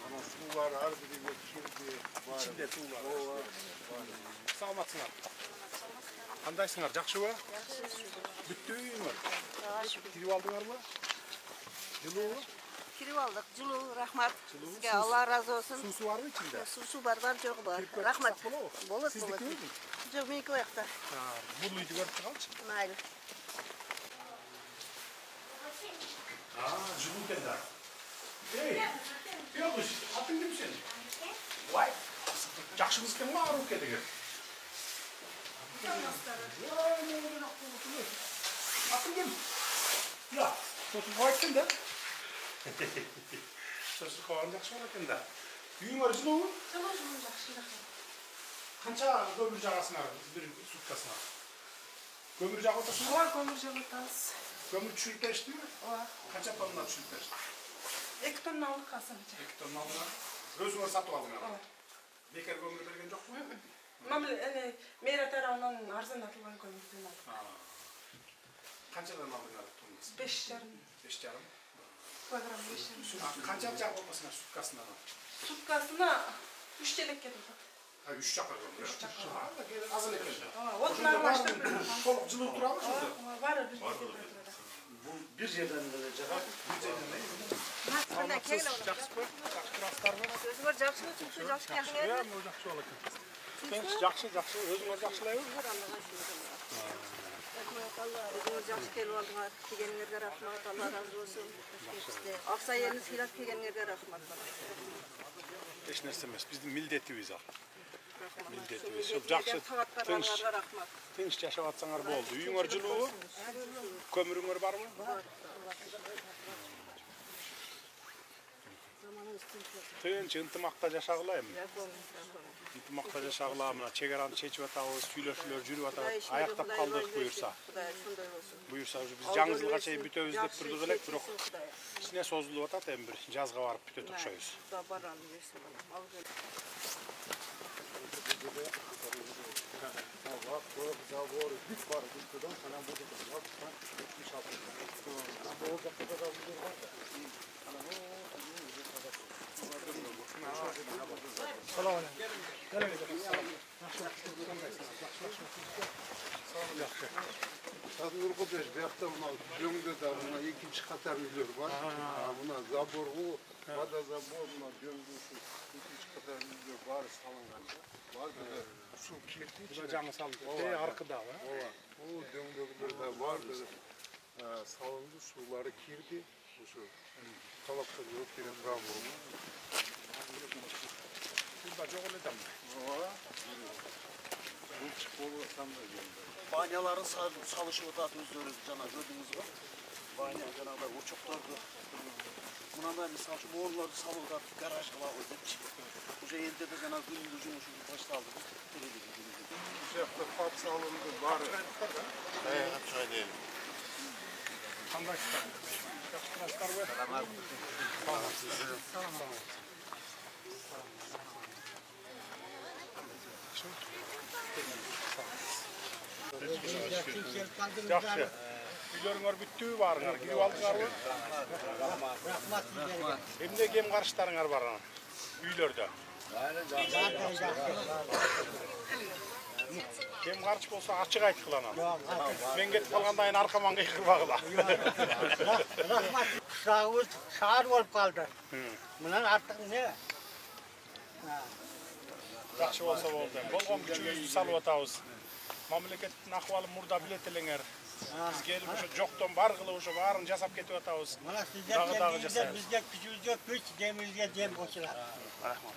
Ana su var, her biriyle kirdi var. İçinde su var. Var. Саламатсыңар. Кандайсыңар? Жакшыбы? Бүттү үйүңөр? Кирип алдыңарбы? Жылуубу? Kirip aldık. Culu, rahmat. Sizge Allah razı olsun. Суусу барбы ичинде? Su var, yok var. Кирип көрүп Rahmat. турсак болобу? Болот, Сиздики болот. үйбү? Жоқ, менікі ояқта. Бул үйдү көрүп тургалычы. Maylı. Жылуу экен да. Эй, Күйөкүш, атың ким сен? Вай, жакшыбыз экен го аарып кетиген. Атың ким? Я, сосын кабайттын да. Сосын кабаган жакшы болот экен да. Үйүңөр жылуубу? Жылу жақсы. Канча көмүр жагасыңар бир суткасына? Көмүр жагып отурсуңбу? Ова көмір жағы таз. Көмүр түшүрүп беришти? Ова. Канча тонна түшүрүп беришти? 2 тонна алdık қасымызда. 2 тонна алдыңар. Өзүңөр сатып алдыңар. Бекер көмүр берген жокпу? Мейра тарауынан арзандатылған көмірден алдық. Канчадан алдыңар тоннасы? 5,5 5,5. килограмм 5,5. Канча жагып отасыңар суткасына? Суткасына 3 телекке тұрдық. 3 жакка көмүр. 3 жакка. Аз эле экен. Отын аралаштырып Толук жылуу турабы ошондо? бар бир жерде. Bu bir yerden de cevap. Бир жерден эле. Мына кейлі оны. Жакшыбы? Жакшы турасыздарбы? Өзіңөр жақсы, түксі жақсы Жакшы, кең жакшы болот экен. Жакшы, жакшы. Өзүңөр жакшылайбы? Өзіңөр жақсы келіп алдыңар. Келгеніңерге рахмат, Allah разы болсын. Ақса еліңіз келіп келгеніңерге рахмат. Эч нерсе эмес. Биздин милдетибиз ал. Милдетибиз. Жакшы Жакшы, тынч, рахмат. тынч жашап атсаңар болду. Үйүңөр жылуубу? Көмүрүңөр барбы? Тынч, ынтымакта жашагыла эми. Ынтымакта жашагыла, мына чек араны чечип атабыз, сүйлөшүүлөр жүрүп атат. Аяктап калдык буюрса. Буюрса биз жаңы жылга чейин бүтөбүз деп турдук элек, бирок кичине созулуп атат, эми бир жазга барып бүтөт окшойбуз. Zavor, bir var, bir kadın sana bu da var. Sen 76. Ama o da kadar da bir var. Salam aleyküm. Zaten Urgubeş, bir hafta buna Cöng'de de buna ikinci katar milyon var. Buna Zabor, o Vada Zabor, buna Cöng'de ikinci katar milyon var salınğanda. Var böyle su kirli Bu da жаңы салынды. Аркыда, ба? O Cöng'de var böyle salındı, suları kirdi. Şu talapta yok yine bravo. Burada жок эле да. Bu çıkmalı tam da geldi. Banyaların salışıp atatı özdürüz cana gördüğünüz var. Banya canada uçuklardı. Buna da misal şu boğulları salıp atatı garaj kala özdük. Bu şey elde de cana gündüz yumuşuk başladı. Bu sefer pap salındı var. Evet, şöyle değil. Кандайсыздар? Жакшы турасыздарбы? Жакшы. Үйлөрүңөр бүттүбү барыңар? Кирип алдыңарбы? Эмне кем карыштарыңар бар анан? Үйлөрдө. Кем карыш болсо ачык айткыла анан. Мен кетип калганда айын аркаман кыйкырбагыла. Rahmat, kuşağımız şahar olup kaldı. Bundan artık ne? Жакшы болсо болду. Болгон күчүбүздү салып атабыз. Мамлекеттин акыбалын мурда билет элеңер. Биз келип ошо жоктон бар кылып ошо баарын жасап кетип атабыз. Bana sizler Dağ geldiğinizde жасайбыз. bizde gücümüzde güç, demimizde dem boşuna. Рахмат.